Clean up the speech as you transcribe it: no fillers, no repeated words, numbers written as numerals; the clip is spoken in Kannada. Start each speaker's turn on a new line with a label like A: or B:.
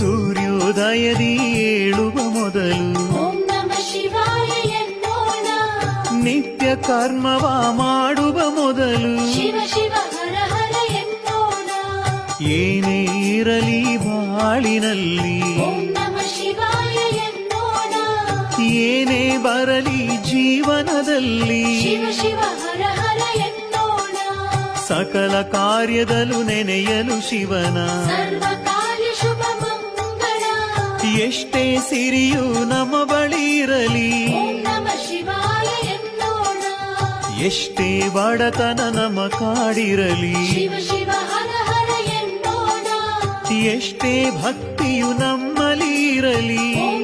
A: ಸೂರ್ಯೋದಯದಿ ಏಳುವ ಮೊದಲು
B: ಓಂ ನಮಃ ಶಿವಾಯ ಎನ್ನೋಣ.
A: ನಿತ್ಯ ಕರ್ಮವ ಮಾಡುವ ಮೊದಲು
B: ಶಿವ ಶಿವ ಹರ ಹರ ಎನ್ನೋಣ.
A: ಏನೇ ಇರಲಿ ಬಾಳಿನಲ್ಲಿ
B: ಓಂ ನಮಃ ಶಿವಾಯ ಎನ್ನೋಣ.
A: ಏನೇ ಬರಲಿ ಜೀವನದಲ್ಲಿ
B: ಶಿವ ಶಿವ ಹರ ಹರ ಎನ್ನೋಣ.
A: ಸಕಲ ಕಾರ್ಯದಲ್ಲೂ ನೆನೆಯಲು ಶಿವನ
B: ಸರ್ವ ಕಾರ್ಯ ಶುಭ ಮಂಗಳ.
A: ಎಷ್ಟೇ ಸಿರಿಯು ನಮ್ಮ ಬಳಿ ಇರಲಿ
B: ಓಂ ನಮಃ ಶಿವಾಯ ಎನ್ನೋಣ.
A: ಎಷ್ಟೇ ಬಡತನ ನಮ್ಮ ಕಾಡಿರಲಿ
B: ಶಿವ ಶಿವ ಹರ ಹರ ಎನ್ನೋಣ.
A: ಎಷ್ಟೇ ಭಕ್ತಿಯು ನಮ್ಮಲ್ಲಿ ಇರಲಿ
B: ಓಂ